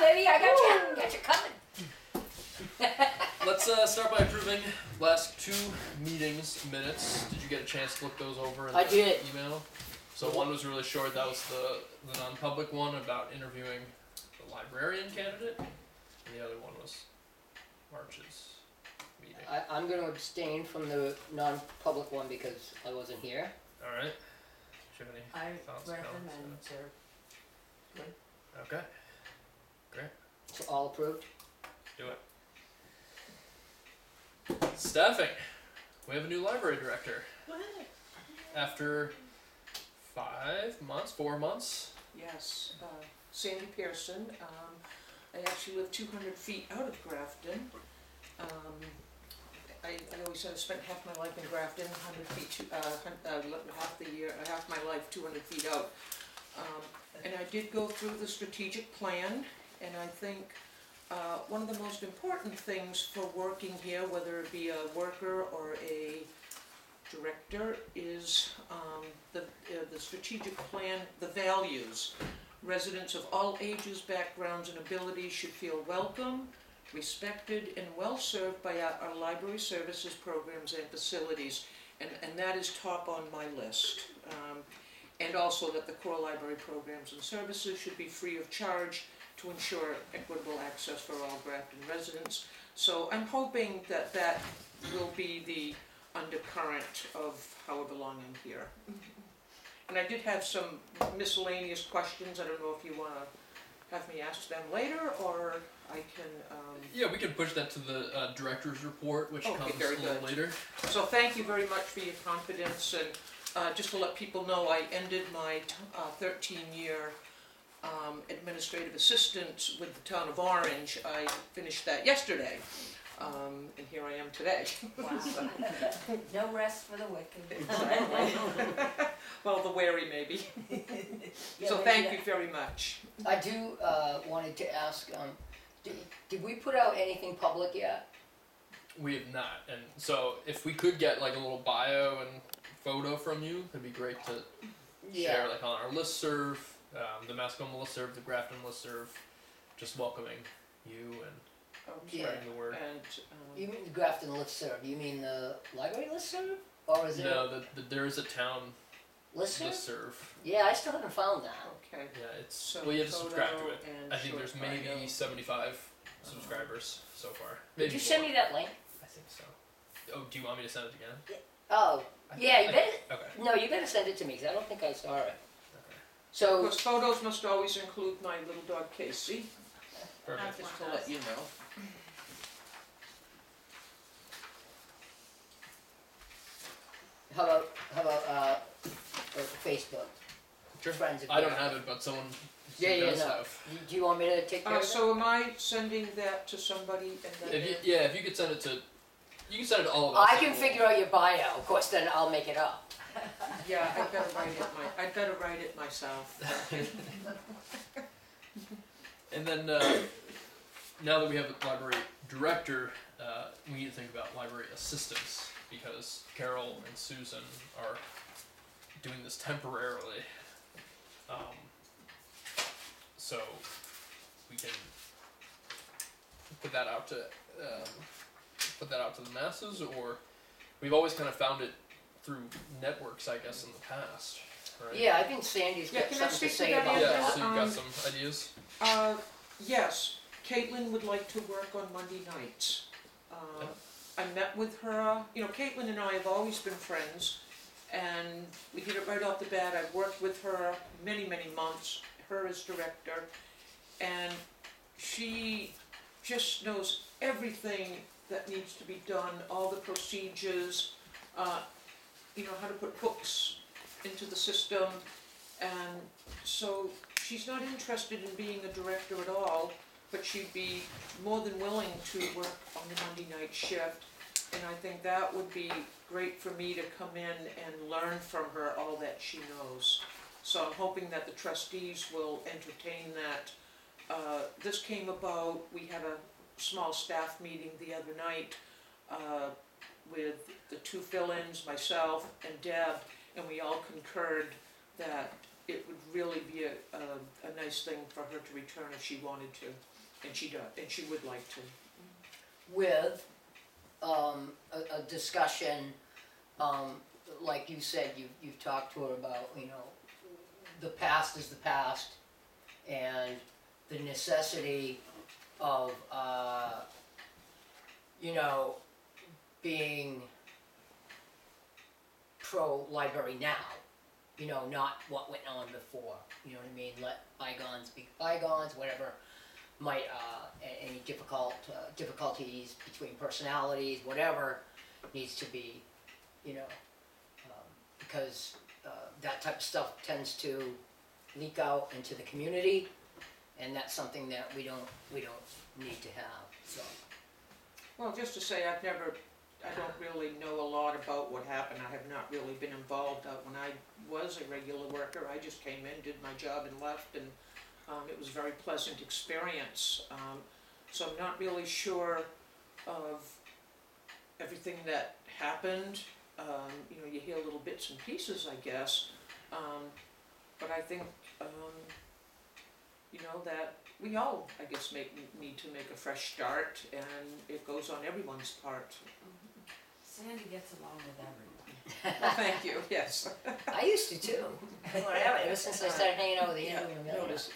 baby, I got you coming. Let's start by approving last 2 meetings minutes. Did you get a chance to look those over in I the did. email? So one was really short. That was the non-public one about interviewing the librarian candidate, and the other one was March's meeting. I'm going to abstain from the non-public one because I wasn't here. All right. Do you have any I thoughts? recommend they're good. Okay. Great. So all approved? Do it. Staffing. We have a new library director. After 4 months. Yes, Sandy Pearson. I actually live 200 feet out of Grafton. I always said I spent half my life in Grafton, 100 feet, half my life 200 feet out. And I did go through the strategic plan, and I think one of the most important things for working here, whether it be a worker or a director, is the strategic plan, the values. Residents of all ages, backgrounds, and abilities should feel welcome, respected, and well served by our library services, programs, and facilities. And that is top on my list. And also that the core library programs and services should be free of charge to ensure equitable access for all Grafton residents. So I'm hoping that that will be the undercurrent of however long I'm here. And I did have some miscellaneous questions. I don't know if you want to have me ask them later, or I can... Yeah, we can push that to the director's report, which comes a little later. So thank you very much for your confidence, and just to let people know, I ended my 13-year administrative assistant with the town of Orange. I finished that yesterday, and here I am today. Wow. So. No rest for the wicked. Well, the wary maybe. Yeah, So thank you very much. I do wanted to ask, did we put out anything public yet? We have not, and so if we could get like a little bio and photo from you, it'd be great to share like on our listserv, the Mascoma listserv, the Grafton listserv, just welcoming you and spreading the word. And You mean the Grafton listserv? You mean the library listserv? Or is it No, there is a town listserv? listserv. Yeah, I still haven't found that. okay. Yeah, it's So well, you have to subscribe to photo it. and I think there's short maybe bio. 75 subscribers so far. Maybe Did you send more. me that link? I think so. Oh, do you want me to send it again? Oh, yeah, you better. Okay. No, you better send it to me because I don't think I saw it. Okay. Of So, course, photos must always include my little dog Casey, Perfect. just to let you know. how about Facebook? Sure. Friends of I don't yours. have it, but someone Yeah, does no. have. Do you want me to take care of it? So am I sending that to somebody and then? If you could send it to, you can send it to all of us. I can figure out your bio. Of course, then I'll make it up. Yeah, I better write it myself. And then now that we have the library director, we need to think about library assistants because Carol and Susan are doing this temporarily. So we can put that out to the masses, or we've always kind of found it through networks, I guess, in the past, right? Yeah, I think Sandy's got can I something to speak to say that, about Andrew? Yeah, that. so you've got some ideas? Yes, Caitlin would like to work on Monday nights. I met with her, Caitlin and I have always been friends, and we did it right off the bat. I've worked with her many, many months, her as director, and she just knows everything that needs to be done, all the procedures, how to put hooks into the system, and so she's not interested in being a director at all, but she'd be more than willing to work on the Monday night shift, and I think that would be great for me to come in and learn from her all that she knows. So I'm hoping that the trustees will entertain that. This came about, we had a small staff meeting the other night with the 2 fill-ins, myself and Deb, and we all concurred that it would really be a nice thing for her to return if she wanted to, and she does, and she would like to. With, a discussion, like you said, you've talked to her about, you know, the past is the past, and the necessity of, you know, being pro-library now, you know, not what went on before, you know what I mean? Let bygones be bygones, whatever might, any difficulties between personalities, whatever needs to be, you know, because that type of stuff tends to leak out into the community, and that's something that we don't need to have, so. Well, just to say, I don't really know a lot about what happened. I have not really been involved. When I was a regular worker, I just came in, did my job and left, and it was a very pleasant experience. So I'm not really sure of everything that happened. You know, you hear little bits and pieces, I guess. But I think, you know, that we all, I guess, need to make a fresh start, and it goes on everyone's part. Sandy gets along with everyone. Well, thank you, yes. I used to too, whatever, ever since I started hanging out with the Indian women. Notice.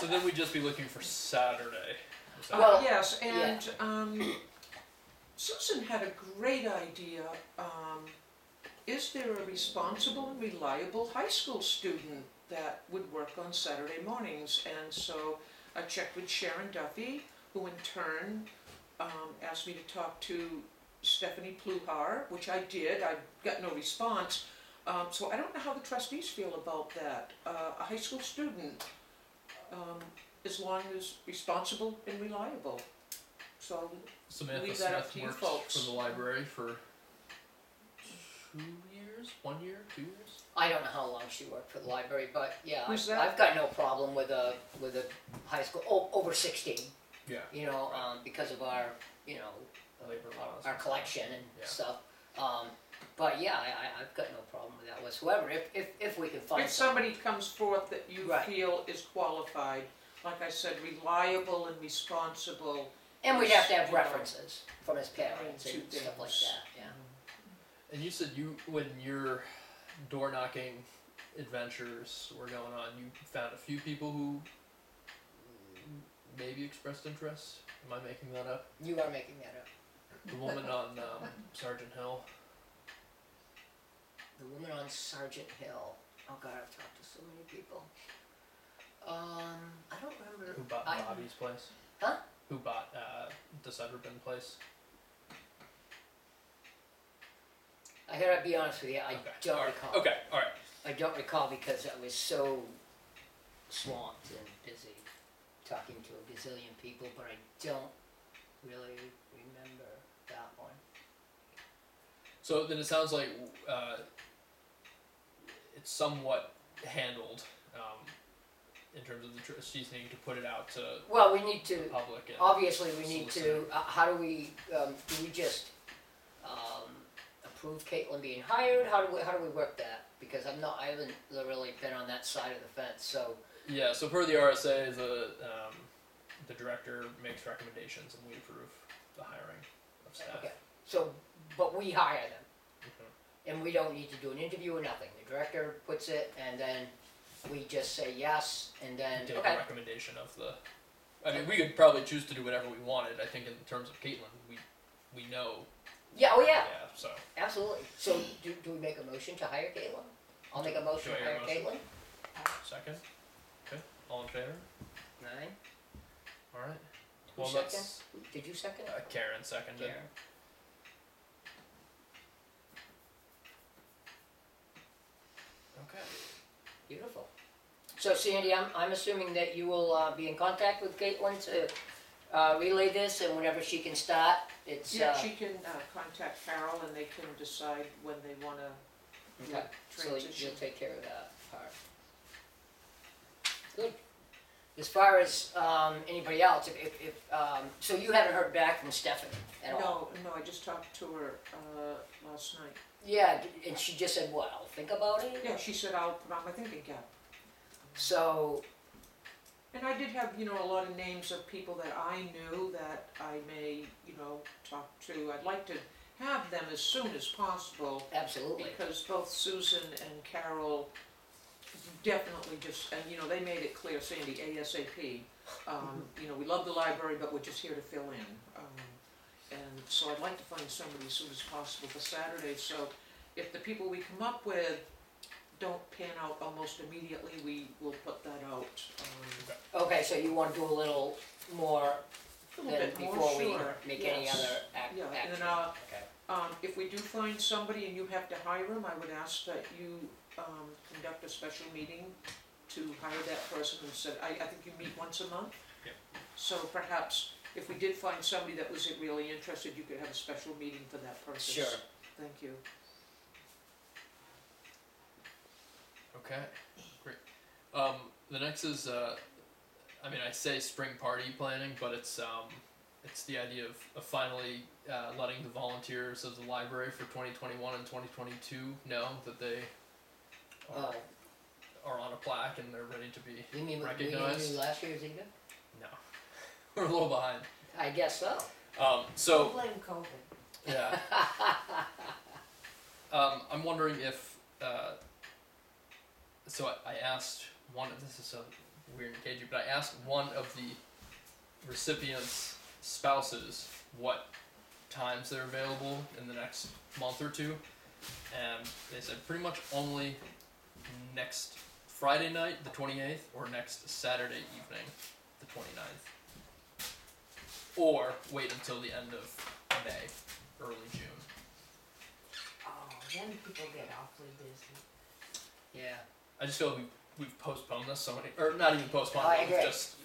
So then we'd just be looking for Saturday. Is that- Well, Yes, and Susan had a great idea. Is there a responsible and reliable high school student that would work on Saturday mornings? And so I checked with Sharon Duffy, who in turn asked me to talk to Stephanie Pluhar, which I did. I got no response. So I don't know how the trustees feel about that. A high school student, as long as responsible and reliable. So Samantha leave that up Smith to you worked folks. for the library for 2 years, 1 year, 2 years. I don't know how long she worked for the library, but yeah, Who's that? I've got no problem with a high school, over 16, Yeah. you know, because of our, you know, Labor laws. our collection and Yeah. stuff. But yeah, I've got no problem with that whatsoever, if we can find if somebody comes forth that you Right. feel is qualified, like I said, reliable and responsible. And we'd have to have you know, references from his parents two and stuff like things. that, yeah. And you said when your door knocking adventures were going on, you found a few people who maybe expressed interest. Am I making that up? You are making that up. The woman on Sergeant Hill. The woman on Sergeant Hill. Oh God, I've talked to so many people. I don't remember. Who bought Bobby's place? Huh? Who bought the Sutterben place? I gotta be honest with you, I Okay. don't All right. recall. Okay, alright. I don't recall because I was so swamped and busy talking to a gazillion people, but I don't really remember that one. So then it sounds like it's somewhat handled in terms of the trustees needing to put it out to Well, we need the to, public. And obviously, we need solicit. to, how do we just approve Caitlin being hired? How do we work that? Because I haven't really been on that side of the fence, so. Yeah, so per the RSA, the director makes recommendations and we approve the hiring of staff. Okay, so, but we hire them, Mhm. and we don't need to do an interview or nothing. The director puts it, and then we just say yes, and then, Take okay. a recommendation of the. I mean, we could probably choose to do whatever we wanted. I think in terms of Caitlin, we know. Yeah, oh yeah, Yeah. So absolutely. So do we make a motion to hire Caitlin? I'll make a motion Do to I hear hire a motion? Caitlin. second. Okay. All in favor? 9. All right. Who Well, second? that's Did you second? Karen seconded. Karen. Okay. Beautiful. So Sandy, I'm assuming that you will be in contact with Caitlin to relay this, and whenever she can start, it's. Yeah, she can contact Carol and they can decide when they wanna Okay, so transition. you'll take care of that part. Good. As far as, anybody else, so you haven't heard back from Stephanie at all? No, I just talked to her, last night. Yeah, and she just said, what, I'll think about it? Yeah, she said I'll put on my thinking cap. So, And I did have, a lot of names of people that I knew that I may, talk to. I'd like to have them as soon as possible, absolutely, because both Susan and Carol definitely just, and they made it clear, Sandy, ASAP. We love the library, but we're just here to fill in. And so I'd like to find somebody as soon as possible for Saturday. So if the people we come up with don't pan out almost immediately, we will put that out. okay, so you wanna do a little more A little than bit more, before we sure. make any Yes. other Yeah, action? and then, Okay. if we do find somebody and you have to hire them, I would ask that you conduct a special meeting to hire that person. And said, I think you meet once a month. Yep. So perhaps if we did find somebody that was really interested, you could have a special meeting for that purpose. Sure. Thank you. Okay, great. The next is, I say spring party planning, but it's the idea of finally letting the volunteers of the library for 2021 and 2022 know that they Oh, are on a plaque and they're ready to be you mean, we didn't recognized. do last year's either? No, we're a little behind. I guess so. Don't So blame COVID. yeah, I'm wondering if so I asked one. This is so weird and cagey, but I asked one of the recipients' spouses what times they're available in the next month or two, and they said pretty much only next Friday night, the 28th, or next Saturday evening, the 29th, or wait until the end of May, early June. Oh, then people get awfully busy. Yeah. I just feel like we've postponed this so many, or not even postponed. I We've agree. just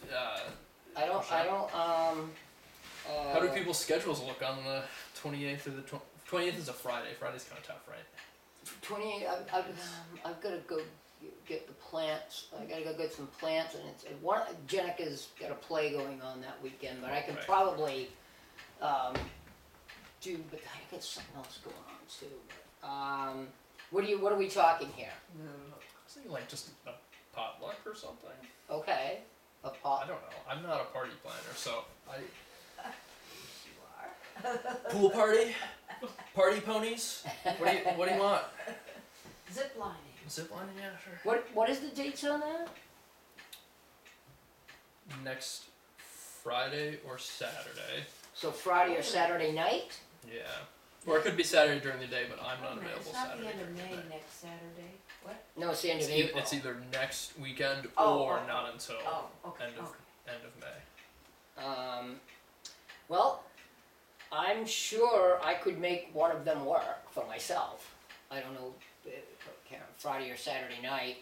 I don't, how do people's schedules look on the 28th or the 28th is a Friday. Friday's kind of tough, right? 28, I've gotta go get the plants, I gotta go get some plants, and it's, Jenica's got a play going on that weekend, but I can Right. probably, but I got something else going on too, but, what are we talking here? I was thinking like just a potluck or something. Okay, a I pot, don't know. I'm not a party planner, so You are. pool party, party ponies. What do you want? Zip lining. Zip lining, yeah, sure. what is the dates on that? Next Friday or Saturday. So Friday or Saturday night? Yeah. Or it could be Saturday during the day, but I'm Wait a not minute, available it's not Saturday the end of during the May day. next Saturday. What? No, it's the end of It's April. it's either next weekend Oh, or oh, not until Oh, okay, end of okay. end of May. Well, I'm sure I could make one of them work for myself. I don't know, Friday or Saturday night.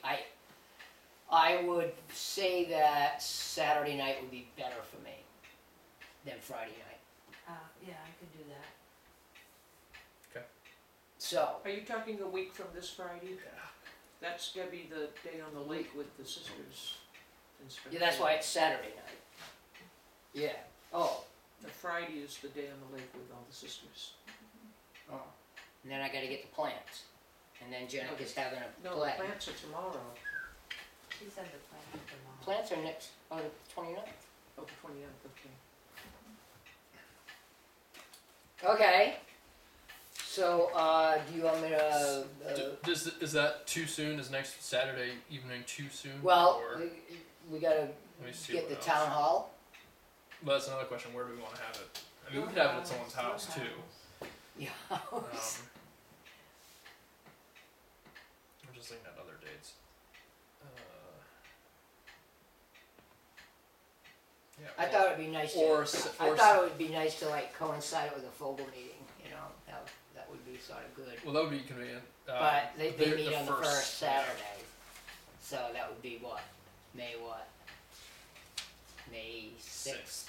I would say that Saturday night would be better for me than Friday night. Yeah, I could do that. So, Are you talking a week from this Friday? Yeah. That's gonna be the day on the lake with the sisters. in yeah, that's why Springfield. it's Saturday night. Yeah. Oh, The Friday is the day on the lake with all the sisters. oh. And then I gotta get the plants. And then Jenica's having a No, the play. plants are tomorrow. She said the plan for tomorrow. Plants are next, on the 29th. Oh, the 29th, okay. Okay. So, do you want me to, Is that too soon? Is next Saturday evening too soon? well, Or, we gotta let me see get what the else. town hall. But that's another question. Where do we want to have it? I mean, we could have it at someone's house too. Yeah. I'm just looking at other dates. Yeah. I thought it'd be nice to, Or I thought it would be nice to like coincide it with a Fogel meeting, that would be sort of good. well, that would be convenient. But they they're meet on the first yeah. Saturday, so that would be what, May what? May 6th,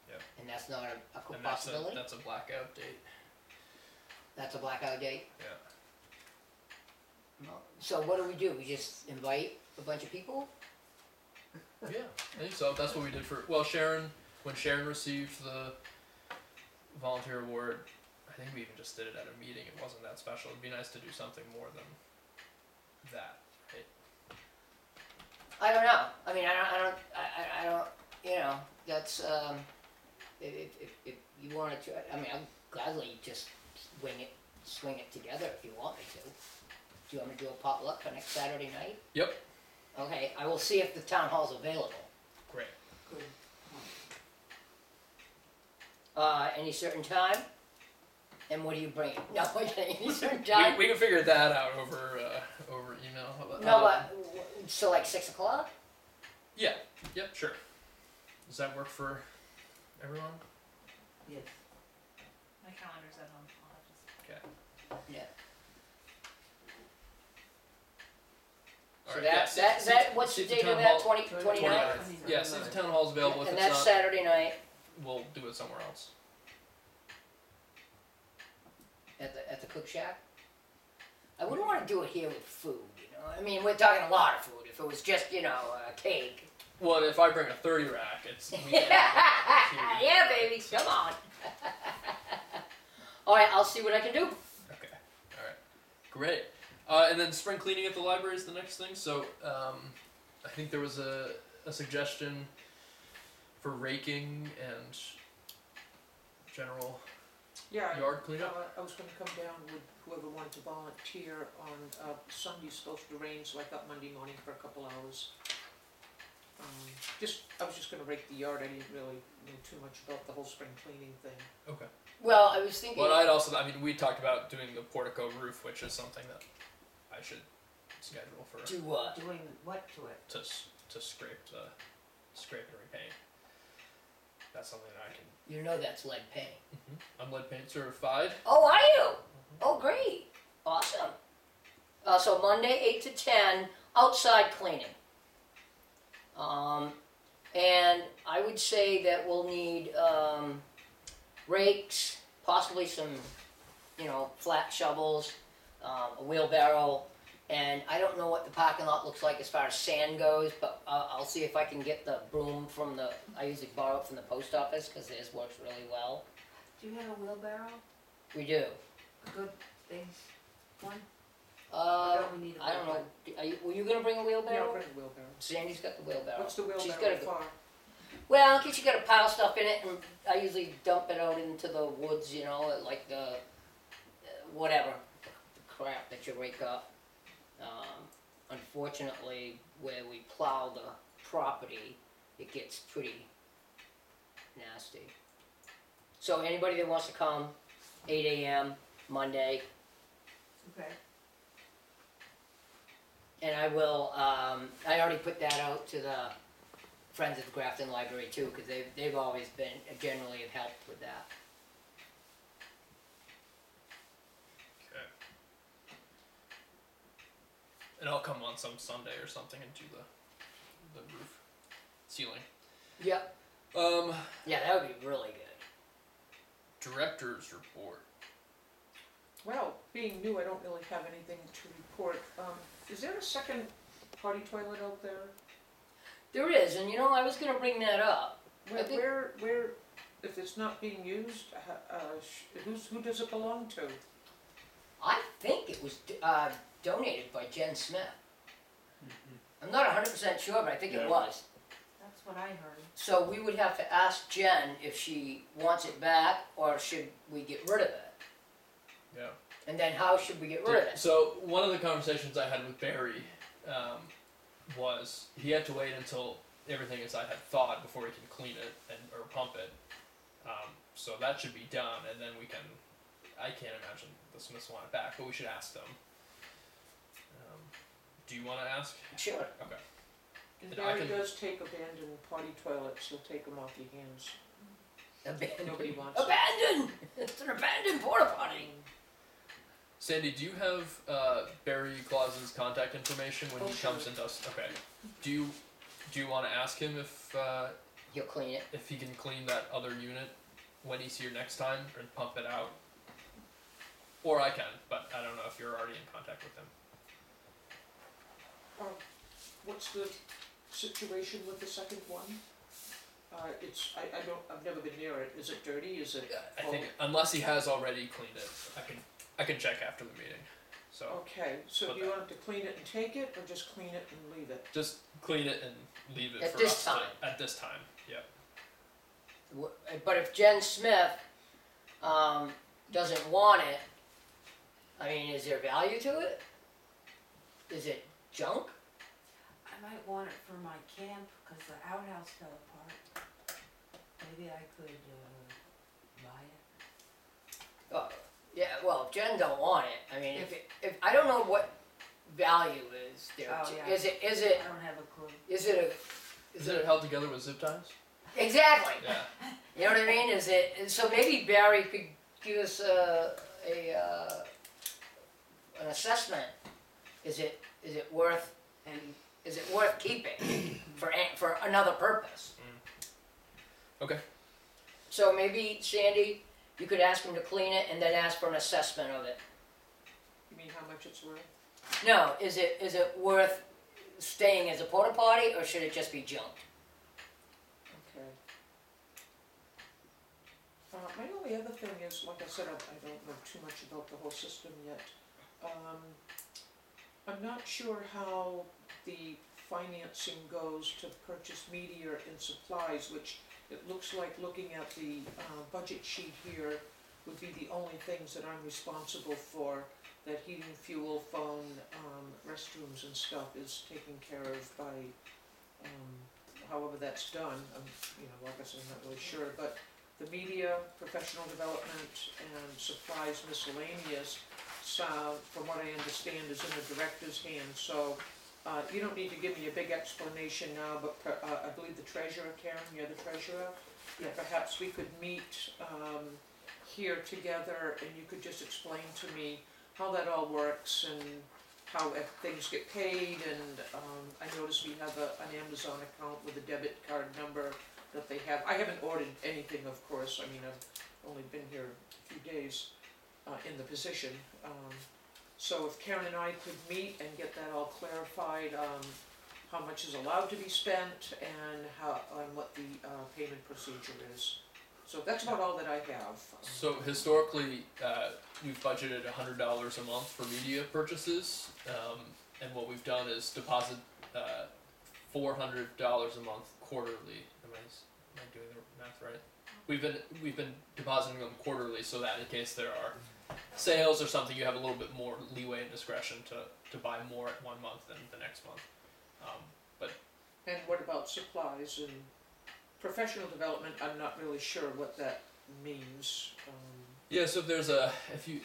Yep. and that's not a And possibility? that's a blackout date. That's a blackout date? Yeah. No. So what do? We just invite a bunch of people? Yeah. think so. That's what we did for. Well, when Sharon received the volunteer award, I think we even just did it at a meeting. It wasn't that special. It'd be nice to do something more than that, right? I don't know. I mean, I don't. You know, that's if you want to. I mean, I'll gladly just swing it together if you want me to. Do you want me to do a potluck for next Saturday night? Yep. Okay, I will see if the town hall's available. Great. Good. Any certain time? And what do you bring? No, any certain time? We can figure that out over email. How about, No, so like 6 o'clock? Yeah. Yep. Sure. Does that work for everyone? Yes. My calendar's at home. I'll have to Okay. Yeah. All So right, that what's the see if date of town that? hall- 29th? 29th. Yeah, see if the town hall's available. If And it's that's not, Saturday night we'll do it somewhere else. at the cook shack. I wouldn't want to do it here with food, you know. I mean, we're talking a lot of food. If it was just, you know, cake. Well, if I bring a 30 rack, it's we can't Yeah, baby, come on. All right, I'll see what I can do. Okay. All right. Great. And then spring cleaning at the library is the next thing. So I think there was a suggestion for raking and general Yeah, yard cleanup. I was gonna come down with whoever wanted to volunteer on, Sunday's supposed to rain, so I got Monday morning for a couple hours. I was just gonna rake the yard, I didn't really know too much about the whole spring cleaning thing. Okay. Well, I was thinking. Well, I mean, we talked about doing the portico roof, which is something that I should schedule for Do what? Doing what to it? to scrape and repaint. That's something that I can. You know that's lead paint. I'm lead paint certified. Oh, are you? Oh, great. Awesome. So Monday, 8 to 10, outside cleaning. And I would say that we'll need rakes, possibly some, you know, flat shovels, a wheelbarrow, and I don't know what the parking lot looks like as far as sand goes, but I'll see if I can get the broom from I usually borrow it from the post office because theirs works really well. Do you have a wheelbarrow? We do. A good big one? Uh, Or we need a I don't know. big Were you gonna bring a Yeah, wheelbarrow? I'll bring a wheelbarrow. Sandy's got the wheelbarrow. What's the She's wheelbarrow got a, for? well, in case you got to pile stuff in it, and I usually dump it out into the woods, you know, like the whatever, the crap that you rake up. Unfortunately, where we plow the property, it gets pretty nasty. So anybody that wants to come, 8 a.m. Monday, Okay. and I will. I already put that out to the Friends of the Grafton Library too, because they've always been generally have helped with that. Okay. And I'll come on some Sunday or something and do the roof ceiling. Yep. Yeah, that would be really good. Directors report. Well, being new, I don't really have anything to report. Is there a second potty toilet out there? There is, and you know, I was gonna bring that up. I think- Where, if it's not being used, who does it belong to? I think it was donated by Jen Smith. I'm not 100% sure, but I think it was. That's what I heard. So we would have to ask Jen if she wants it back, or should we get rid of it? Yeah. And then how should we get rid of it? So one of the conversations I had with Barry was he had to wait until everything inside had thawed before he can clean it or pump it. So that should be done, and then we can. I can't imagine the Smiths want it back, but we should ask them. Do you want to ask? Sure. Okay. And And I Barry can- does take abandoned potty toilets, he'll take them off your hands. Abandoned. Nobody wants it. Abandoned! It's an abandoned porta potty. Sandy, do you have Barry Claus's contact information when Oh, he sure. comes and does? Okay. Do you want to ask him He'll clean it. if he can clean that other unit when he's here next time and pump it out? Or I can, but I don't know if you're already in contact with him. What's the situation with the second one? I've never been near it. Is it dirty? Is it I full? think unless he has already cleaned it, I can check after the meeting. So Okay, so do you Okay. want him to clean it and take it, or just clean it and leave it? just clean it and leave it At for this us time. at this time. Yeah. But if Jen Smith, doesn't want it, I mean, is there value to it? Is it junk? I might want it for my camp, cause the outhouse fell apart. Maybe I could, buy it. Oh, yeah, well, if Jen don't want it, I mean, if, I don't know what value is there. Oh, to- yeah. Is it, I don't have a clue. is it a, Is it held together with zip ties? exactly, Yeah. you know what I mean, is it, so maybe Barry could give us an assessment. Is it worth, And is it worth keeping for another purpose? Okay. So maybe, Sandy, you could ask him to clean it and then ask for an assessment of it. You mean how much it's worth? No, is it worth staying as a porta potty, or should it just be junked? Okay. My only other thing is, like I said, I don't know too much about the whole system yet. I'm not sure how the financing goes to purchase media and supplies, which it looks like, looking at the budget sheet here, would be the only things that I'm responsible for. That heating, fuel, phone, restrooms and stuff is taken care of by, however that's done. Like I said, I'm not really sure, but the media, professional development, and supplies miscellaneous, from what I understand, is in the director's hands. So you don't need to give me a big explanation now, but I believe the treasurer, Karen, you're the treasurer? Yeah, perhaps we could meet here together, and you could just explain to me how that all works and how things get paid. And I noticed we have an Amazon account with a debit card number that they have. I haven't ordered anything, of course. I mean, I've only been here a few days in the position. So if Karen and I could meet and get that all clarified, how much is allowed to be spent and what the payment procedure is. So that's about all that I have. So historically, we've budgeted $100 a month for media purchases, and what we've done is deposit $400 a month quarterly. Am I doing the math right? We've been depositing them quarterly, so that in case there are sales or something, you have a little bit more leeway and discretion to buy more at one month than the next month. And what about supplies and professional development? I'm not really sure what that means. Yeah, so if you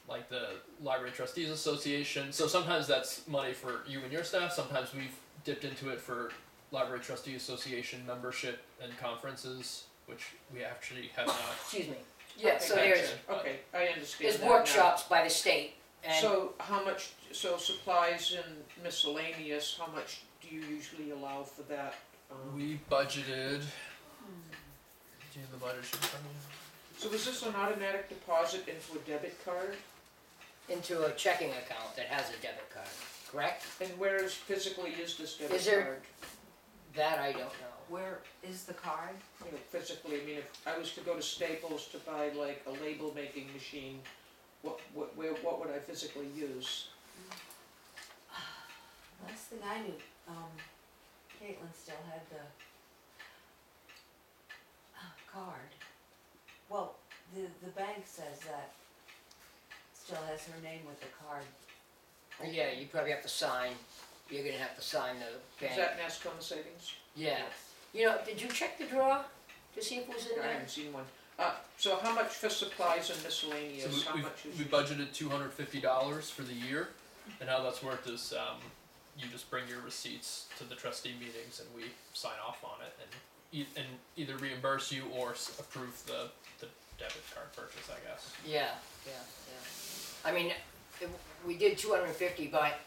like the Library Trustees Association, so sometimes that's money for you and your staff, sometimes we've dipped into it for Library Trustee Association membership and conferences, which we actually have not. Excuse me. Yeah, Okay, so gotcha. Okay, I understand there's that workshops by the state, now. and So how much, supplies and miscellaneous, how much do you usually allow for that? We budgeted. Do you have the budget sheet in front of you? So is this an automatic deposit into a debit card? into a checking account that has a debit card, correct? And where physically is this debit Is there- card? That I don't know. Where is the card? Physically, I mean, if I was to go to Staples to buy like a label making machine, what would I physically use? Last thing I knew, Caitlin still had the card. Well, the bank says that still has her name with the card. Yeah, you probably have to sign, you're gonna have to sign the Is bank. that Mascoma Savings? Yeah. You know, did you check the drawer to see if it was in I there? haven't seen one. So how much for supplies and miscellaneous? So How we much is? budgeted $250 for the year, and how that's worked is you just bring your receipts to the trustee meetings and we sign off on it and either reimburse you or approve the debit card purchase, I guess. Yeah. I mean, we did 250, but,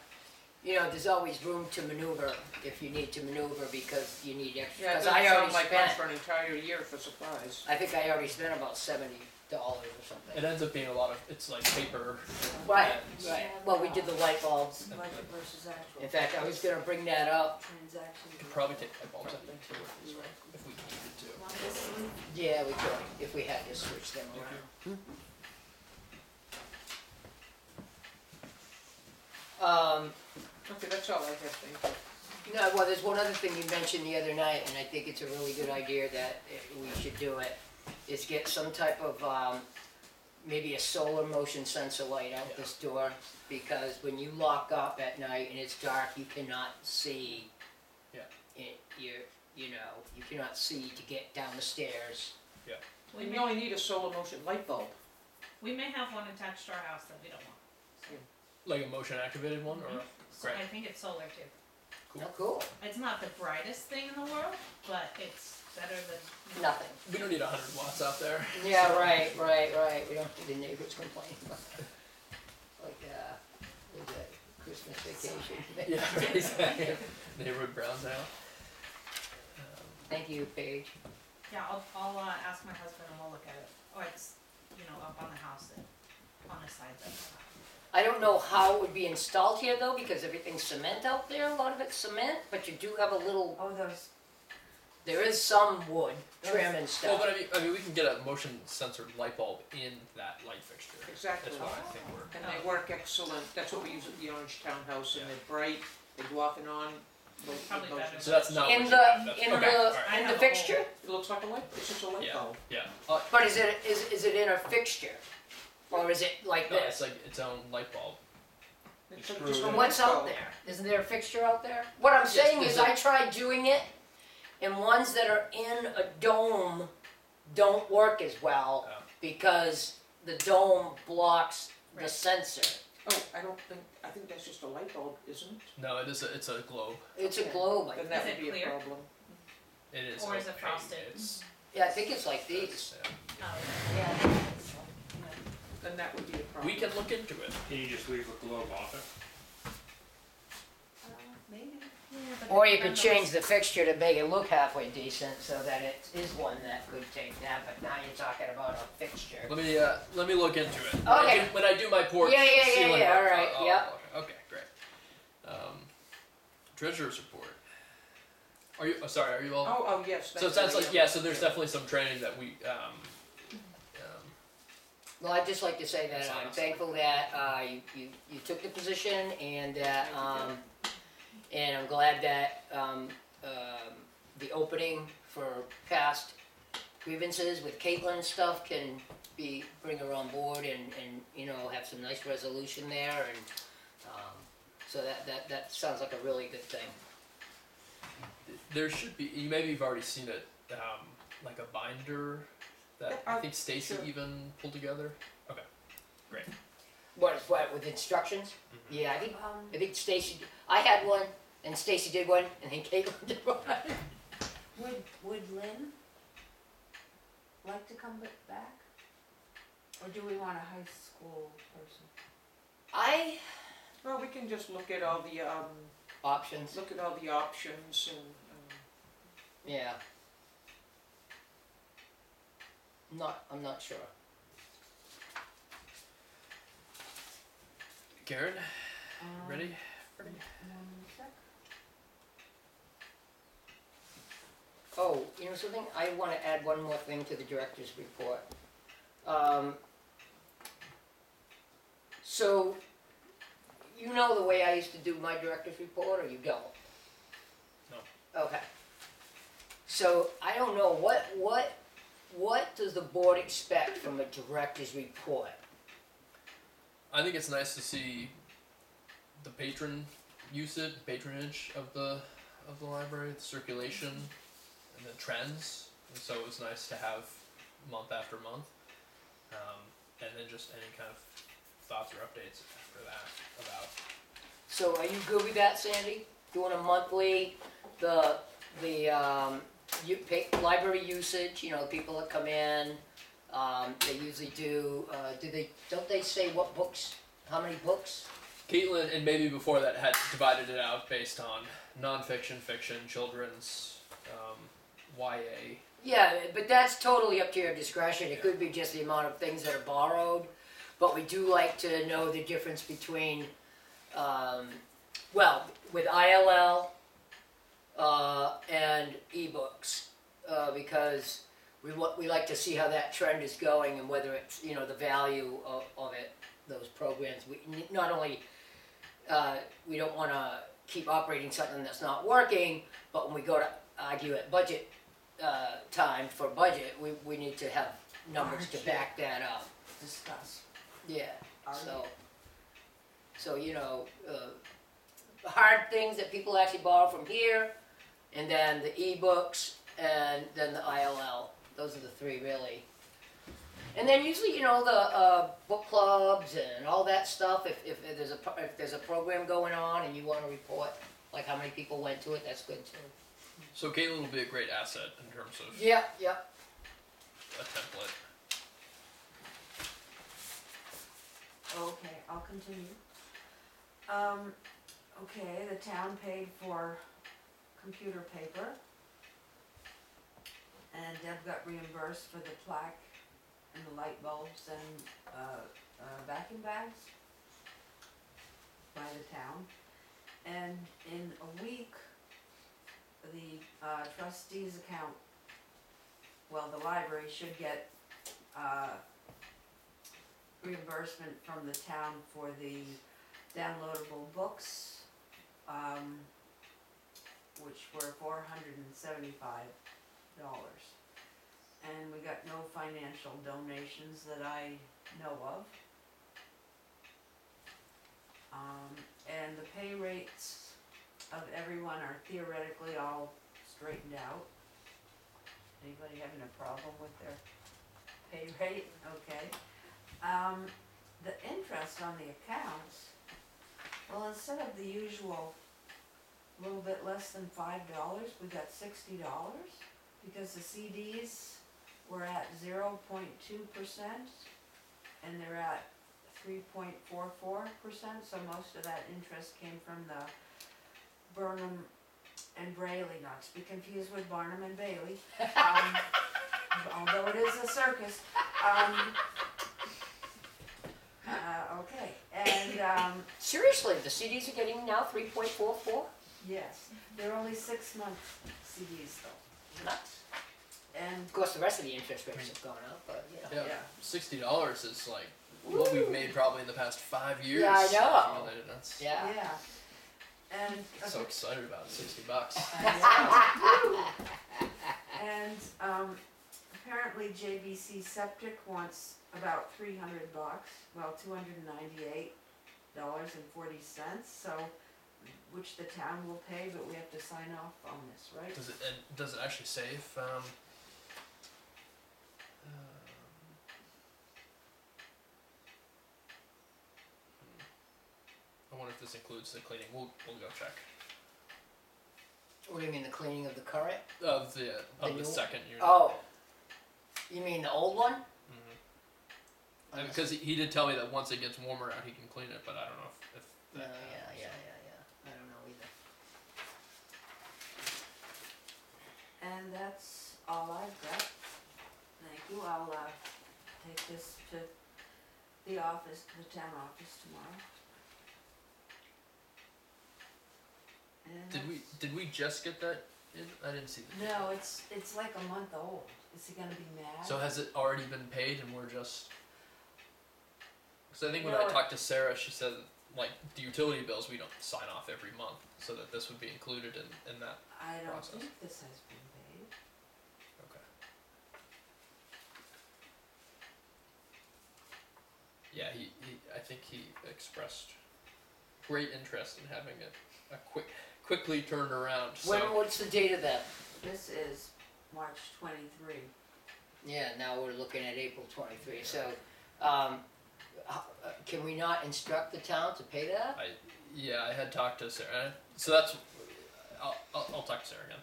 you know, there's always room to maneuver if you need to maneuver because you need extra. Yeah, it Because doesn't I sound already like much spent, for an entire year for supplies. I think I already spent about $70 or something. It ends up being a lot of, it's like paper. Right, and- right. Well, we did the light bulbs. Budget versus actual. In fact, I was gonna bring that up. Transactions. We could probably take light bulbs, I think, too, if we needed to. Want this one? Yeah, we could, if we had to switch them around. Okay, that's all I have, thank you. No, well, there's one other thing you mentioned the other night, and I think it's a really good idea that we should do it, is get some type of, maybe a solar motion sensor light out this door, because when you lock up at night and it's dark, you cannot see. Yeah. You know, you cannot see to get down the stairs. We And may, you only need a solar motion light bulb. we may have one attached to our house that we don't want. Like a motion activated one, or? So Great. I think it's solar too. Oh, cool. It's not the brightest thing in the world, but it's better than. Nothing. We don't need 100 watts out there. Yeah, right. We don't need the neighbors complaining about that. Like, was that Christmas vacation? Yeah, exactly. Neighborhood browns out. Thank you, Paige. Yeah, I'll ask my husband and we'll look at it. Oh, it's, you know, up on the house and on the side of I don't know how it would be installed here though, because everything's cement out there, a lot of it's cement, but you do have a little, Oh, those, there is some wood trim and Well, stuff. but I mean, we can get a motion sensor light bulb in that light fixture. Exactly. That's what I think we're. And they work excellent, that's what we use at the Orange Townhouse, and they're bright, they go off and on. both Probably motion better. So that's not In what the, you have. That's, in okay, the, alright. I in have the a fixture? It looks like a light, it's just a light Yeah, bulb. yeah. But is it in a fixture? Or is it like No, it's this? like its own light bulb. It's You like screw just it a in. light What's out bulb. there? Isn't there a fixture out there? What I'm Yes, saying there's is a- I tried doing it, and ones that are in a dome don't work as well Oh. because the dome blocks the Right. sensor. Oh, I think that's just a light bulb, isn't it? No, it's a globe. It's a Okay. globe, I Then think. that Is would it be a clear? problem. It is. Or is it opaque. frosted? It's. Yeah, I think it's like these. Yeah. Oh, yeah. Then that would be a problem. We can look into it. Can you just leave a globe off it? Maybe. yeah, but Or it you could depends change the fixture to make it look halfway decent so that it is one that could take that, but now you're talking about a fixture. Let me look into it. Okay. When I do my porch Yeah, ceiling yeah, work, alright, I'll yeah. look. Okay, great. Treasurer's report. Are you? Sorry, are you all? Oh, yes. So it sounds like so. There's definitely some training that we. Well, I'd just like to say that That's I'm awesome. thankful that you took the position and that and I'm glad that the opening for past grievances with Caitlin and stuff can bring her on board and you know have some nice resolution there and so that sounds like a really good thing. There should be. Maybe you've already seen it. Like a binder that I think Stacy sure. even pulled together. Okay, great. What with instructions? Mhm. Yeah, I think Stacy. I had one and Stacy did one and then Caitlin did one. Would Lynn like to come back? Or do we want a high school person? Well, we can just look at all the, Options. options and, Yeah. I'm not sure. Karen, Um, ready? One sec. Oh, you know something? I want to add one more thing to the director's report. So, you know the way I used to do my director's report, or you don't? No. Okay. So, I don't know, what does the board expect from a director's report? I think it's nice to see the patronage of the library, the circulation, and the trends. And so it was nice to have month after month, and then just any kind of thoughts or updates after that about. So, are you good with that, Sandy? Doing a monthly, library usage, you know, people that come in, they usually don't they say what books, how many books? Caitlin, and maybe before that, had divided it out based on nonfiction, fiction, children's, YA. Yeah, but that's totally up to your discretion. It could be just the amount of things that are borrowed, but we do like to know the difference between, well, with ILL and ebooks, because we like to see how that trend is going and whether it's, the value of it, those programs. Not only, we don't want to keep operating something that's not working, but when we go to argue at budget time for budget, we need to have numbers to back that up. Discuss. Yeah, Argue. so hard things that people actually borrow from here, and then the ebooks, and then the ILL. Those are the three really. And then usually, the book clubs and all that stuff. If there's a program going on and you want to report like how many people went to it, that's good too. So Caitlin will be a great asset in terms of Yeah. a template. Okay, I'll continue. Okay, the town paid for computer paper. And Deb got reimbursed for the plaque and the light bulbs and, vacuum bags by the town. And in a week, the, trustees account, well, the library should get, reimbursement from the town for the downloadable books, which were $475. And we got no financial donations that I know of. And the pay rates of everyone are theoretically all straightened out. Anybody having a problem with their pay rate? Okay. The interest on the accounts, well, instead of the usual little bit less than $5, we got $60, because the CDs were at 0.2%, and they're at 3.44%, so most of that interest came from the Burnham and Brayley, not to be confused with Barnum and Bailey, although it is a circus. Okay, and, Seriously, the CDs are getting now 3.44? yes, they're only 6-month CDs though. Nuts. And, Of course, the rest of the interest rates have gone up, but Yeah, Yeah. $60 is like what we've made probably in the past 5 years. Yeah, I know. Accumulated. That's yeah. yeah, and. so excited about $60. And, apparently JBC Septic wants about $300, well, $298.40, so, which the town will pay, but we have to sign off on this, right? Does it actually save? I wonder if this includes the cleaning. We'll go check. What do you mean, the cleaning of the current? Of the new- second unit. Oh, you mean the old one? Mm-hmm. Because he did tell me that once it gets warmer out, he can clean it, but I don't know if No, that yeah. happens. I don't know either. And that's all I've got. Thank you, I'll, take this to the office, the town office tomorrow. And Did we just get that in? I didn't see that. No, it's like a month old. Is he gonna be mad? So has it already been paid and we're just? Because I think when No, I talked to Sarah, she said like the utility bills we don't sign off every month, so that this would be included in that. I don't process. think this has been paid. Okay. Yeah, I think he expressed great interest in having it quickly turned around. So What's the date of that? This is March 23. Yeah, now we're looking at April 23. So, can we not instruct the town to pay that? I had talked to Sarah, so that's I'll talk to Sarah again.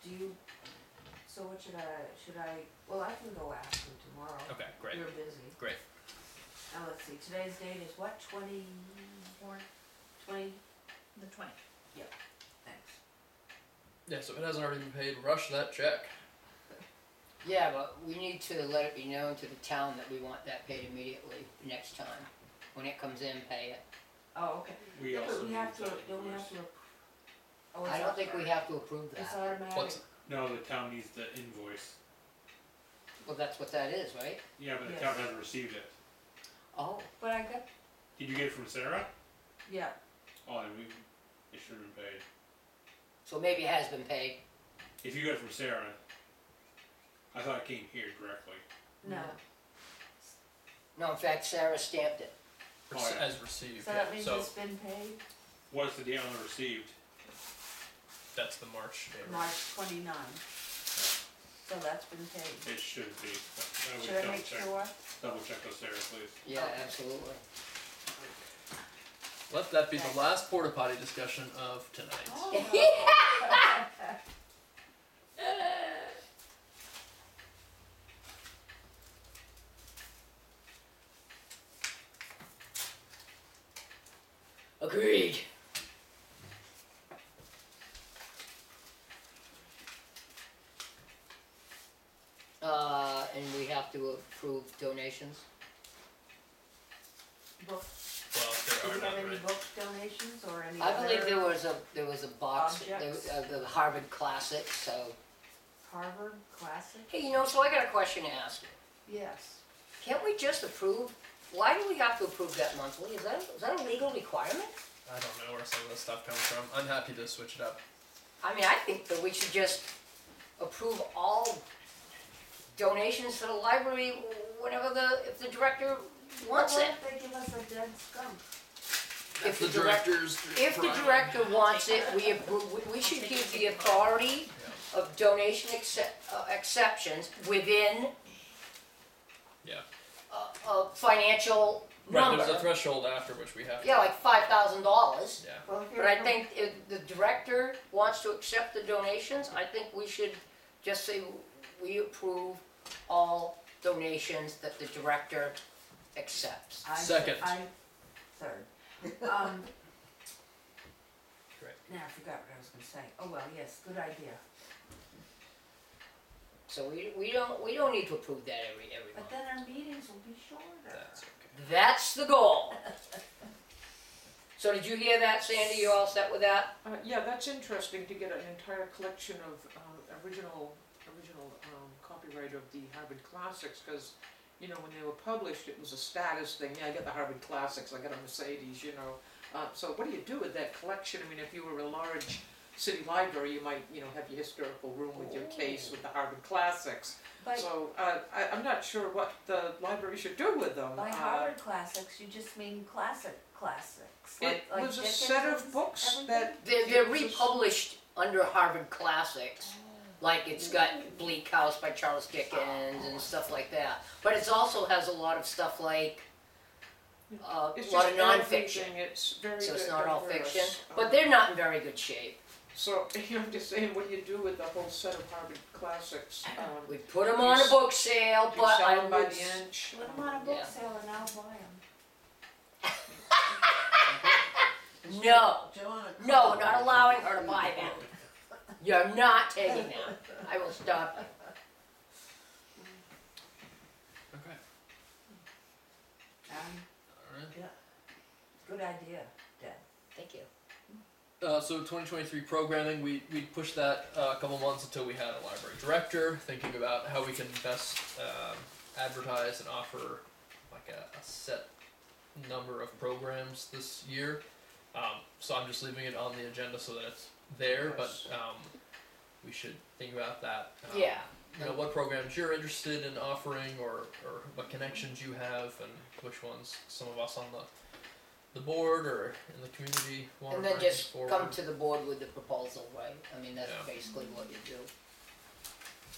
Do you, so what should I, well, I can go ask him tomorrow. Okay, great. You're busy. Great. Now, let's see, today's date is what, 20? Or 20, the 20th. thanks. Yeah, so if it hasn't already been paid, rush that check. Yeah, but we need to let it be known to the town that we want that paid immediately next time. When it comes in, pay it. Oh, okay. We Yeah, also but we need have to, that don't we have invoice. to? Oh, it's I don't think we have to approve It's that. automatic. What's No, the town needs the invoice. Well, that's what that is, right? Yeah, but the Yes. town hasn't received it. Oh, But I got, Did you get it from Sarah? yeah, Oh, then it should have been paid. so maybe it has been paid. If you got it from Sarah, I thought it came here directly. no. No, in fact, Sarah stamped it. Oh, yeah. as received? So yeah. that means So it's been paid, What's the date on the received? that's the March date. right? March 29. So that's been paid. It should be. I would Should I double make check. sure? Double check with Sarah, please. Yeah, Okay. absolutely. Let that be the last porta potty discussion of tonight. Oh, Agreed. And we have to approve donations. book, Well, if do there we are have none, any right? book donations or any I believe other there was a box, objects? the Harvard Classic, so. Harvard Classic? Hey, so I got a question to ask you. Yes. Can't we just approve, why do we have to approve that monthly? Is that a legal requirement? I don't know where some of this stuff comes from. I'm happy to switch it up. I mean, I think that we should just approve all donations to the library whenever if the director wants What it. if they give us a dead skunk? If the the direct- director's If the prerogative. director wants it, we should give the authority of donation exceptions within Yeah. a financial Right, number. there's a threshold after which we have to. Yeah, like $5,000. Yeah. Well, But I think if the director wants to accept the donations, I think we should just say we approve all donations that the director accepts. Second. Third. Great. Now I forgot what I was gonna say. Oh, well, yes, good idea. So we don't need to approve that every But month. then our meetings will be shorter. That's okay. That's the goal. So did you hear that, Sandy? You all set with that? Yeah, that's interesting to get an entire collection of original copyright of the Harvard Classics, because, when they were published, it was a status thing. Yeah, I got the Harvard Classics, I got a Mercedes, So what do you do with that collection? I mean, if you were a large city library, you might, have your historical room with your case with the Harvard Classics. But So I'm not sure what the library should do with them. by Harvard Classics, you just mean classics. It like was a set of Dickens's, books everything? that They're republished under Harvard Classics. Like it's got Bleak House by Charles Dickens and stuff like that. But it also has a lot of stuff like a it's lot just of nonfiction. everything. It's very So it's not all diverse. fiction. But they're not in very good shape. So I'm just saying, what do you do with the whole set of Harvard Classics? We put them on a book sale, You but sell I them by would. the inch. Put them on a book Yeah. sale and I'll buy them. No, no, we're not allowing her to buy them. You're not taking them. I will stop you. Okay. Alright. Good idea, Deb. Thank you. So 2023 programming, we pushed that a couple months until we had a library director, thinking about how we can best advertise and offer like a set number of programs this year. So I'm just leaving it on the agenda so that it's there, but we should think about that. Yeah. What programs you're interested in offering, or what connections you have, and which ones some of us on the board or in the community want And to then bring just forward. come to the board with the proposal, right? I mean, that's Yeah. basically what you do.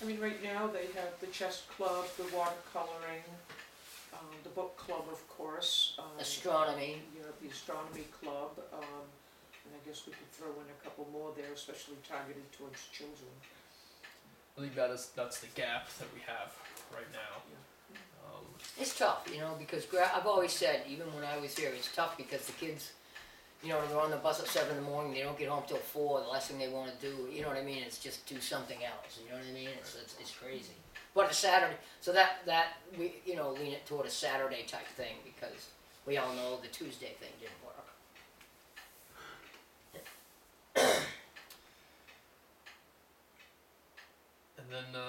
I mean, right now they have the chess club, the watercoloring, the book club, of course. Astronomy. You have the astronomy club, and I guess we could throw in a couple more there, especially targeted towards children. I think that's the gap that we have right now. It's tough, because I've always said, even when I was here, it's tough because the kids you know, they're on the bus at 7 in the morning, they don't get home till 4, the last thing they wanna do, you know what I mean, is just do something else, you know what I mean, it's crazy. But a Saturday, so that, we, you know, lean it toward a Saturday type thing, because we all know the Tuesday thing didn't work. And then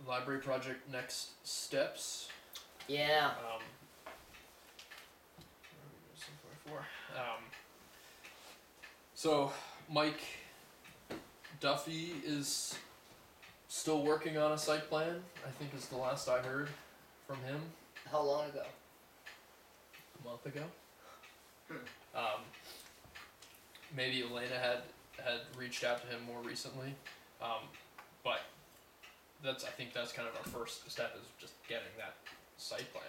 library project next steps. Yeah, Where are we? 7:44. So Mike Duffy is still working on a site plan, I think is the last I heard from him how long ago? a month ago. Hmm. Maybe Elena had reached out to him more recently, but I think that's kind of our first step, is just getting that site plan.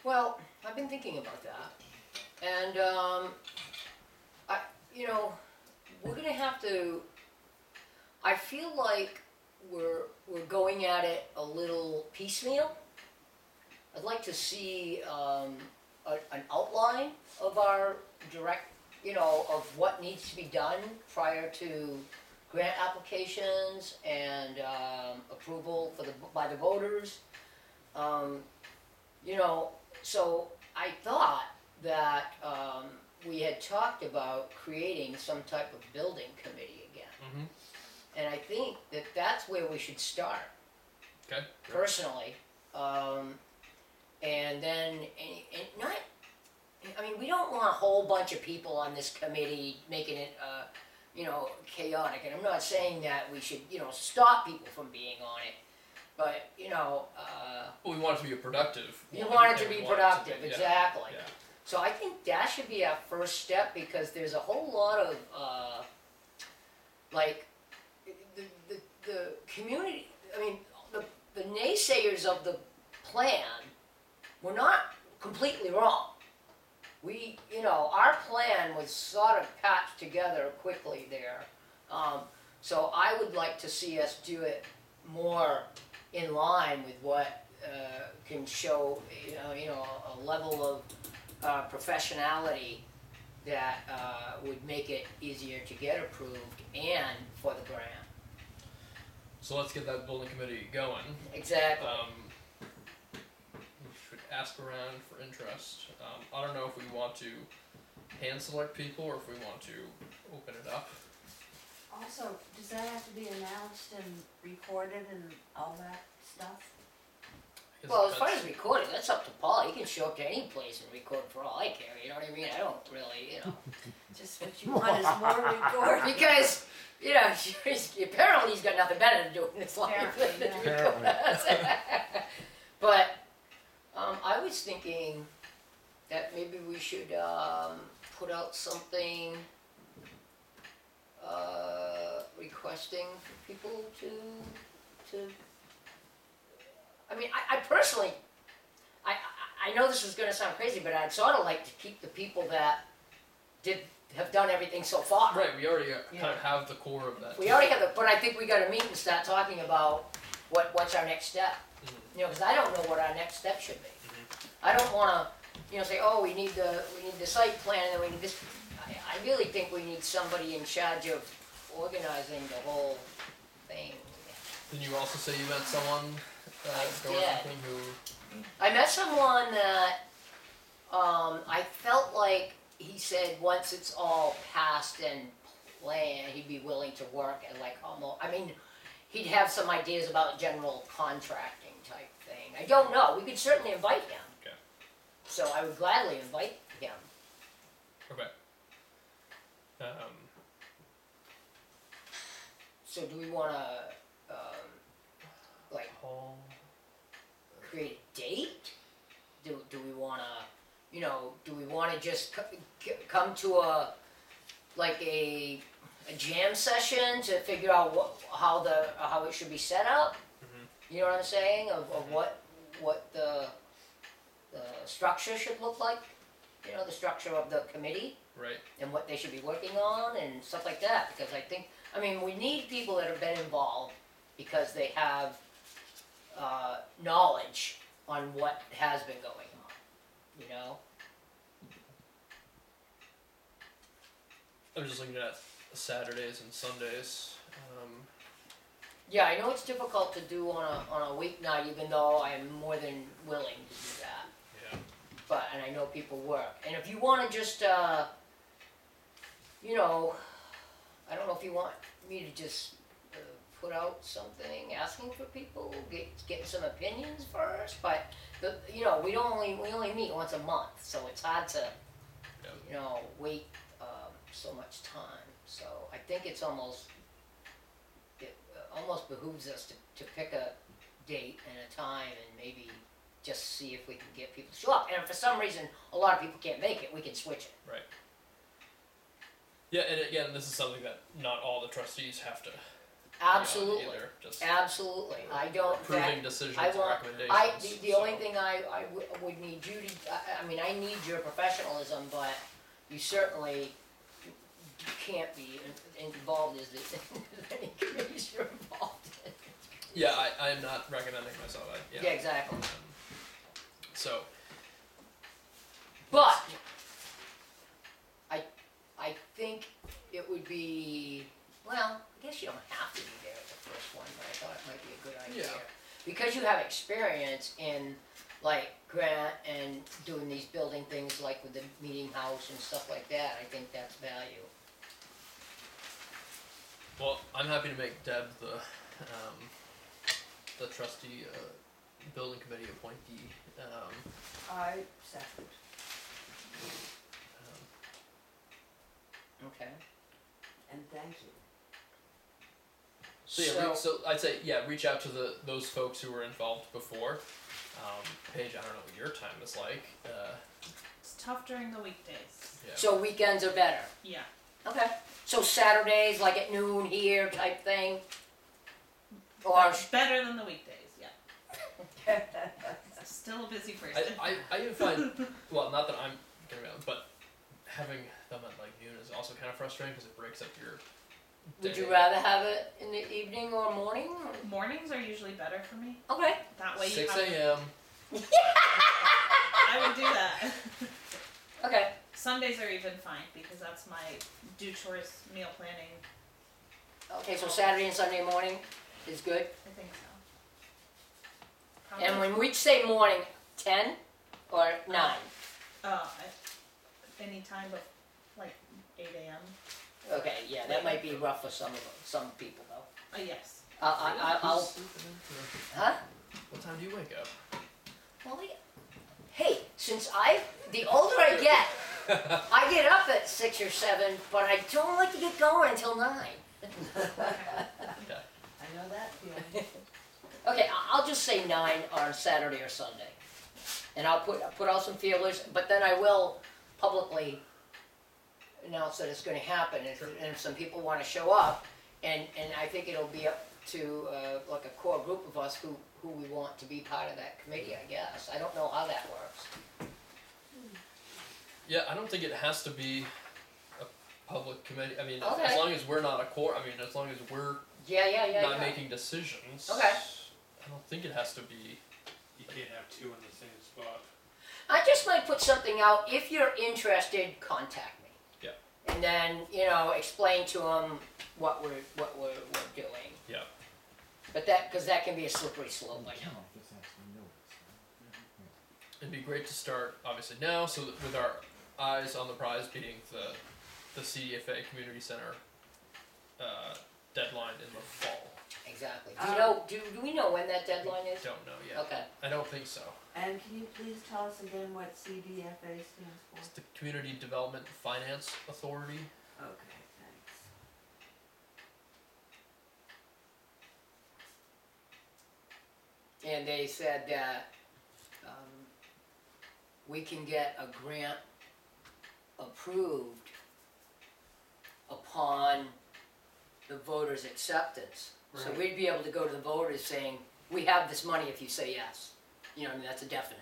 Well, I've been thinking about that, and you know, we're gonna have to. I feel like we're going at it a little piecemeal. I'd like to see an outline of our direct, you know, of what needs to be done prior to grant applications and approval by the voters. You know, so I thought that we had talked about creating some type of building committee again. Mm-hmm. And I think that that's where we should start, Okay. personally. And then, and not, I mean, we don't want a whole bunch of people on this committee making it, you know, chaotic. And I'm not saying that we should, you know, stop people from being on it. But, you know, Well, we want it to be a productive. you one, want it to and be we want productive, yeah, exactly. Yeah. So I think that should be our first step, because there's a whole lot of, like, the community, I mean, the naysayers of the plan were not completely wrong. We, you know, our plan was sort of patched together quickly there. So I would like to see us do it more in line with what can show, you know, a level of professionality that would make it easier to get approved and for the grant. So let's get that building committee going. Exactly. We should ask around for interest. I don't know if we want to hand select people or if we want to open it up. Also, does that have to be announced and recorded and all that stuff? I guess Well, it as far depends. as recording, that's up to Paul. He can show up to any place and record for all I care. You know what I mean? I don't really, you know, Just what you want is more recording. because you know, apparently he's got nothing better to do in his life Apparently, than to yeah. record us. But I was thinking that maybe we should put out something requesting for people to. I mean, I personally, I know this is going to sound crazy, but I'd sort of like to keep the people that have done everything so far. Right, we already kind Yeah. of have the core of that. We already have but I think we got to meet and start talking about what's our next step. Mhm. You know, because I don't know what our next step should be. Mhm. I don't want to, you know, say, oh, we need the site plan and then we need this. I really think we need somebody in charge of organizing the whole thing. Didn't you also say you met someone I going did. something who? I met someone that I felt like he said once it's all passed and planned, he'd be willing to work and like almost. I mean, he'd have some ideas about general contracting type thing. I don't know. We could certainly invite him. Okay. So I would gladly invite him. Okay. So do we want to like Paul. create a date? Do we want to, you know, do we want to just come to a jam session to figure out how it should be set up? Mhm. You know what I'm saying? Of what the structure should look like. You know, the structure of the committee Right. and what they should be working on and stuff like that. Because I mean, we need people that have been involved because they have knowledge on what has been going on, you know? I'm just looking at Saturdays and Sundays. Yeah, I know it's difficult to do on a weeknight, even though I'm more than willing to do that. Yeah. But, and I know people work. And if you wanna just, you know, I don't know if you want me to just put out something asking for people, get some opinions first, but, you know, we only meet once a month, so it's hard to, Yep. you know, wait, so much time. So I think it's almost behooves us to pick a date and a time and maybe just see if we can get people to show up. And if for some reason a lot of people can't make it, we can switch it. Right. Yeah, and again, this is something that not all the trustees have to be on Absolutely, either. Just absolutely. I don't. approving decisions I and want- recommendations. The only thing I would need you to, I mean, I need your professionalism, but you certainly can't be involved as any committees you're involved in. Yeah, I am not recommending myself. Yeah, exactly. So, But I think it would be, well, I guess you don't have to be there at the first one, but I thought it might be a good idea. Yeah. Because you have experience in like grant and doing these building things like with the meeting house and stuff like that, I think that's value. well, I'm happy to make Deb the trustee building committee appointee. I second. Okay. And thank you. So yeah, so I'd say reach out to those folks who were involved before. Paige, I don't know what your time is like. It's tough during the weekdays. Yeah. So weekends are better. Yeah. Okay. So Saturdays, like at noon here type thing? Or, That's better than the weekdays, yeah. Still a busy person. I even find, well, not that I'm gonna be out, but having them at like noon is also kind of frustrating because it breaks up your would day. you rather have it in the evening or morning? Or? Mornings are usually better for me. Okay. That way you 6 have. a.m. I would do that. Okay. Sundays are even fine because that's my do chores, meal planning. Okay, so Saturday and Sunday morning is good. I think so. And when we say morning, 10 or 9? Any time but like 8 a.m. Okay, yeah, that might be rough for some people though. Yes. I'll. Huh? What time do you wake up? Well, hey, the older I get, I get up at 6 or 7, but I don't like to get going until 9. Okay. I know that feeling. Okay, I'll just say 9 on Saturday or Sunday. And I'll put out some feelers, but then I will publicly announce that it's gonna happen, and if some people wanna show up, and I think it'll be up to, like a core group of us who we want to be part of that committee, I guess. I don't know how that works. Yeah, I don't think it has to be a public committee. I mean, Okay. as long as we're not a core, I mean, as long as we're Yeah. not making decisions. Okay. I don't think it has to be. You can't have two in the same spot. I just might put something out, if you're interested, contact me. Yeah. And then, explain to them what we're doing. Yeah. But because that can be a slippery slope, I know. It'd be great to start obviously now, so that with our eyes on the prize being the CDFA Community Center deadline in the fall. Exactly. Do we know when that deadline is? Don't know yet. Okay. I don't think so. And can you please tell us again what CDFA stands It's for? the Community Development Finance Authority. Okay, thanks. And they said that we can get a grant approved upon the voters' acceptance. So Right. we'd be able to go to the voters saying, we have this money if you say yes. That's a definite.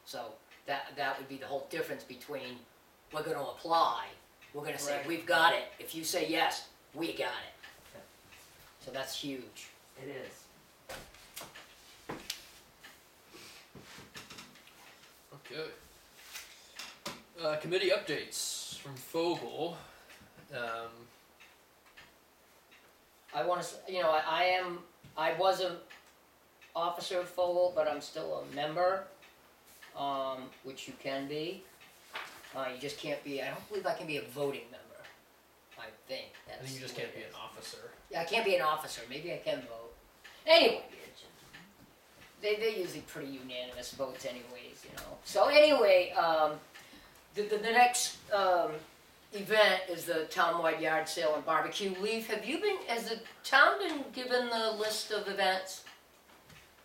So that would be the whole difference between, we're gonna apply, we're gonna say, Right. we've got it. If you say yes, we got it. So that's huge. It is. Okay. Committee updates from Fogel. I wanna, I was a officer of Fogel, but I'm still a member, which you can be. You just can't be, I don't believe I can be a voting member, I think, I that's. think you just the way can't be it an is. officer. Yeah, I can't be an officer, maybe I can vote. Anyway, they're usually pretty unanimous votes anyways, you know. So anyway, the next, event is the townwide yard sale and barbecue. Leaf, has the town been given the list of events?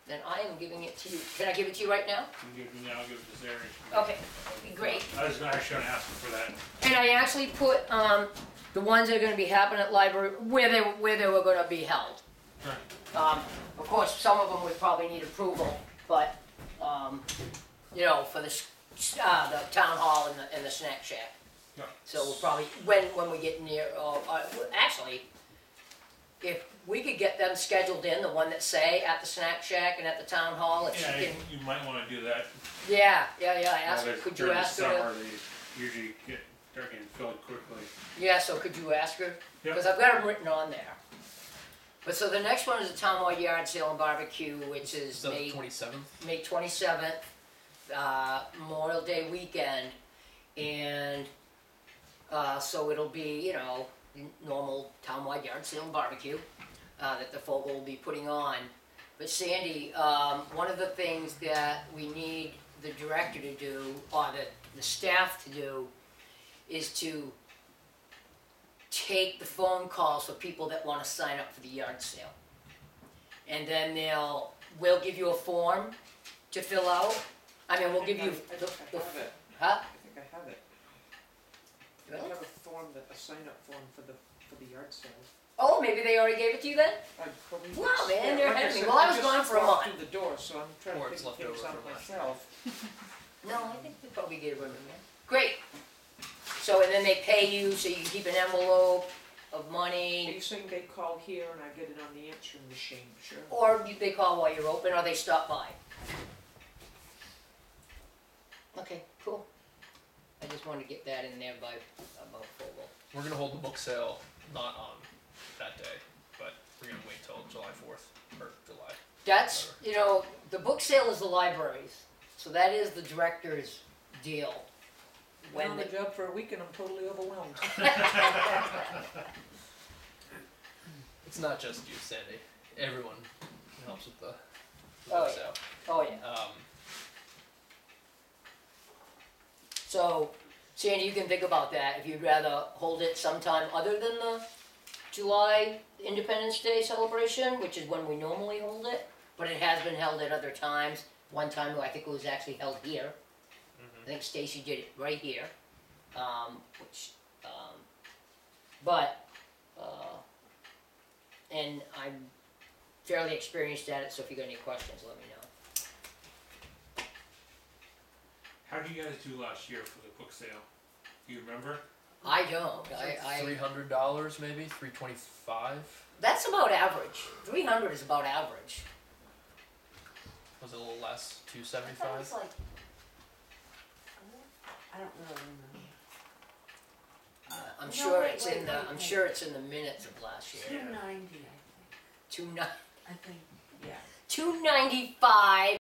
Then I am giving it to you. Can I give it to you right now? I'll give it to Zary. Okay, great. I was actually gonna ask him for that. And I actually put, the ones that are gonna be happening at library, where they were gonna be held. Right. Of course, some of them would probably need approval, but, for the town hall and the snack shack. Yeah. So we'll probably, when we get near, actually, if we could get them scheduled in, the one that say at the snack shack and at the town hall, if she Yeah, can, you might wanna do that. could you ask her During the to? summer, they usually they're getting filled quickly. Yeah, so could you ask her? Yep. Because I've got them written on there. But so the next one is the townwide yard sale and barbecue, which Is is that May the 27th? May 27th, Memorial Day weekend, and so it'll be, normal townwide yard sale and barbecue that the Fogel will be putting on. But Sandy, one of the things that we need the director to do, or the staff to do, is to take the phone calls for people that want to sign up for the yard sale. And then we'll give you a form to fill out. I mean, we'll give you I the, think I have it. huh? I think I have it. I Really? have a form, a sign-up form for the yard sale. Oh, maybe they already gave it to you then? I believe Wow, it's- man, yeah, you're like ahead of me. said, Well, I was just gone for a walked month. through the door, so I'm trying Or to it's figure left things over out from last year. myself. No, I think they probably gave it to me. Great. So, and then they pay you, so you can keep an envelope of Are money, you saying they call here and I get it on the answering machine? Sure. or they call while you're open, or they stop by. Okay, cool. I just wanted to get that in there about Fogel. We're gonna hold the book sale not on that day, but we're gonna wait till July 4th or July. That's, the book sale is the libraries, so that is the director's deal. Been When on the job for a week and I'm totally overwhelmed. It's not just you, Sandy. Everyone helps with the Oh, book yeah. sale. Oh, yeah. So, Sandy, you can think about that, if you'd rather hold it sometime other than the July Independence Day celebration, which is when we normally hold it, but it has been held at other times. One time, I think it was actually held here. I think Stacy did it right here, and I'm fairly experienced at it, so if you got any questions, let me know. How did you guys do last year for the book sale? Do you remember? I don't, I, $300 maybe, $325. that's about average, 300 is about average. Was it a little less? I thought it was $275. like, I don't really remember. I'm No, sure wait, it's wait, in the, wait, I'm wait. sure it's in the minutes of last year. 290, I think. 290, I think, yeah. 295